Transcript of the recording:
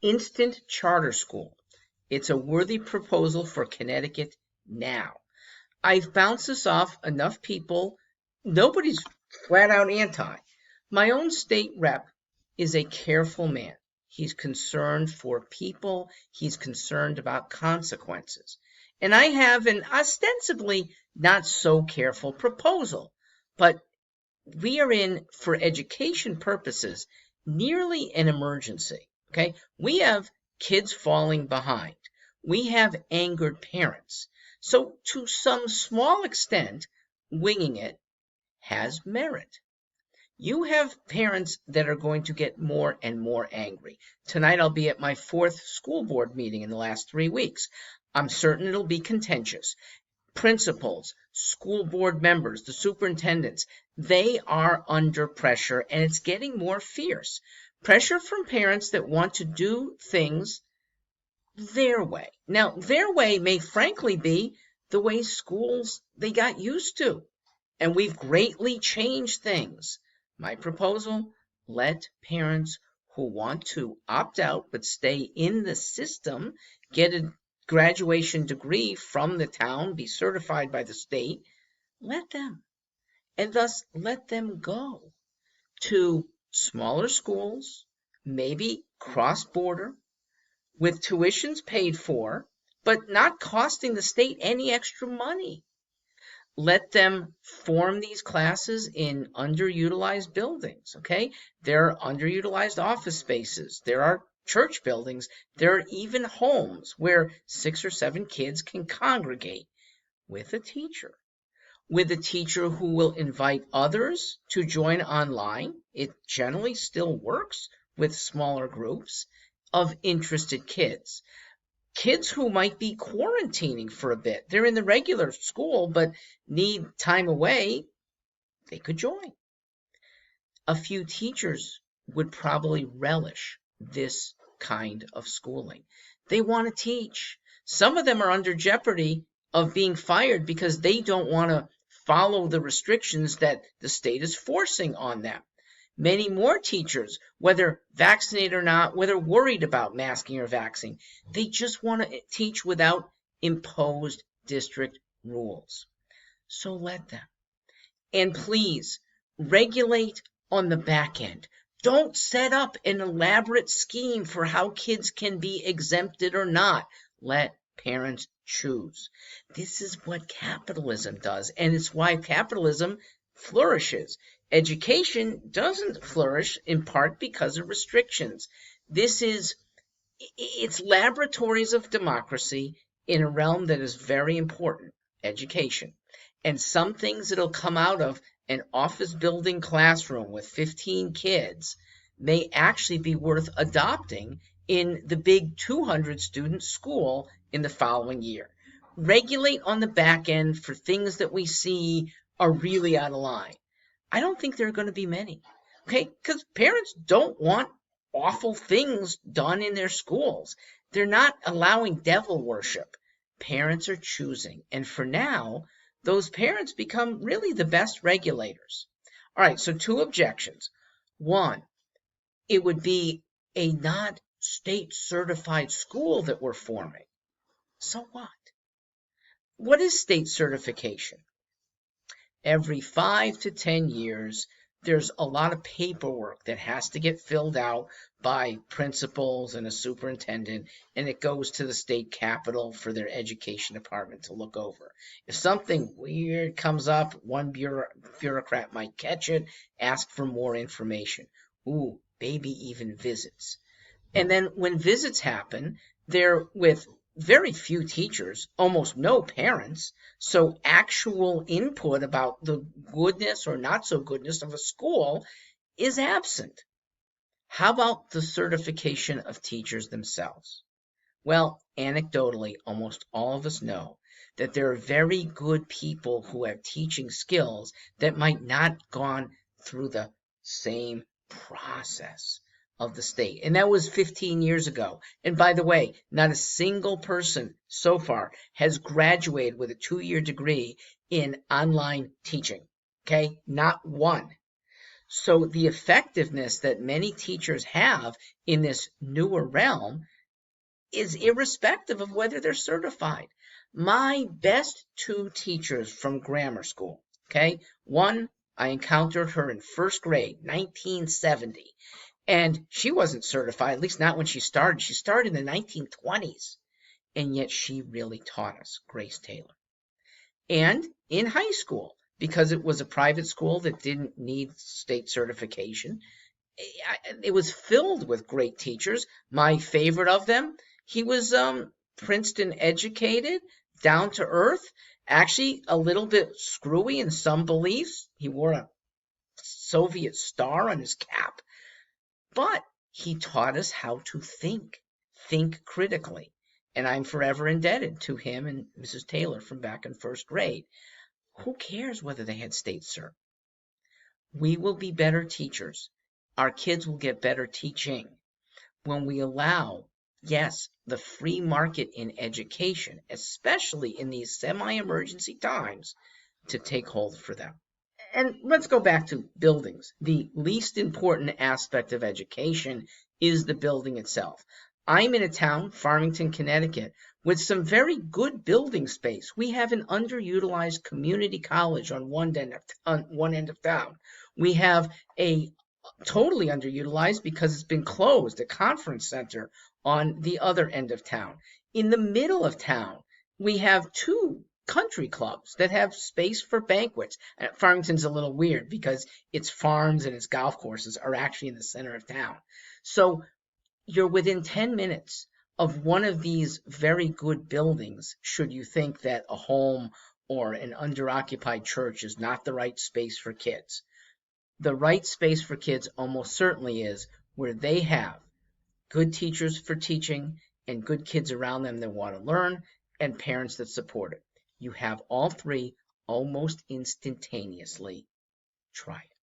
Instant charter school. It's a worthy proposal for Connecticut now. I've bounced this off enough people. Nobody's flat out anti. My own state rep is a careful man. He's concerned for people. He's concerned about consequences. And I have an ostensibly not so careful proposal. But we are in, for education purposes, nearly an emergency. Okay? We have kids falling behind. We have angered parents. So, to some small extent, winging it has merit. You have parents that are going to get more and more angry. Tonight I'll be at my 4th school board meeting in the last 3 weeks. I'm certain it'll be contentious. Principals, school board members, the superintendents, they are under pressure, and it's getting more fierce. Pressure from parents that want to do things their way. Now, their way may frankly be the way schools they got used to, and we've greatly changed things. My proposal, let parents who want to opt out but stay in the system get a graduation degree from the town, be certified by the state, let them. And thus let them go to smaller schools, maybe cross-border, with tuitions paid for, but not costing the state any extra money. Let them form these classes in underutilized buildings, okay? There are underutilized office spaces. There are church buildings. There are even homes where 6 or 7 kids can congregate with a teacher. With a teacher who will invite others to join online. It generally still works with smaller groups of interested kids. Kids who might be quarantining for a bit. They're in the regular school but need time away. They could join. A few teachers would probably relish this kind of schooling. They want to teach. Some of them are under jeopardy of being fired because they don't want to follow the restrictions that the state is forcing on them. Many more teachers, whether vaccinated or not, whether worried about masking or vaccine, they just want to teach without imposed district rules. So let them. And please, regulate on the back end. Don't set up an elaborate scheme for how kids can be exempted or not. Let parents choose. This is what capitalism does, and it's why capitalism flourishes. Education doesn't flourish in part because of restrictions. It's laboratories of democracy in a realm that is very important, education. And some things that'll come out of an office building classroom with 15 kids may actually be worth adopting in the big 200 student school in the following year. Regulate on the back end for things that we see are really out of line. I don't think there are going to be many, okay? Because parents don't want awful things done in their schools. They're not allowing devil worship. Parents are choosing. And for now, those parents become really the best regulators. All right, so 2 objections. 1, it would be a not state certified school that we're forming. So what? What is state certification? Every 5 to 10 years, there's a lot of paperwork that has to get filled out by principals and a superintendent, and it goes to the state capitol for their education department to look over. If something weird comes up, one bureaucrat might catch it, ask for more information. Ooh, maybe even visits. And then when visits happen, they're with very few teachers, almost no parents, so actual input about the goodness or not so goodness of a school is absent. How about the certification of teachers themselves? Well, anecdotally, almost all of us know that there are very good people who have teaching skills that might not gone through the same process of the state. And that was 15 years ago. And by the way, not a single person so far has graduated with a 2-year degree in online teaching. Okay? Not one. So the effectiveness that many teachers have in this newer realm is irrespective of whether they're certified. My best two teachers from grammar school, okay? One, I encountered her in first grade, 1970, and she wasn't certified, at least not when she started. She started in the 1920s, and yet she really taught us, Grace Taylor. And in high school, because it was a private school that didn't need state certification, it was filled with great teachers. My favorite of them, he was Princeton educated, down to earth, actually a little bit screwy in some beliefs. He wore a Soviet star on his cap, but he taught us how to think critically. And I'm forever indebted to him and Mrs. Taylor from back in first grade. Who cares whether they had state cert? We will be better teachers. Our kids will get better teaching when we allow, yes, the free market in education, especially in these semi-emergency times, to take hold for them. And let's go back to buildings. The least important aspect of education is the building itself. I'm in a town, Farmington, Connecticut, with some very good building space. We have an underutilized community college on one end of town. We have a totally underutilized, because it's been closed, a conference center on the other end of town. In the middle of town, we have two country clubs that have space for banquets. Farmington's a little weird because its farms and its golf courses are actually in the center of town. So you're within 10 minutes of one of these very good buildings, should you think that a home or an underoccupied church is not the right space for kids. The right space for kids almost certainly is where they have good teachers for teaching and good kids around them that want to learn and parents that support it. You have all three almost instantaneously. Try it.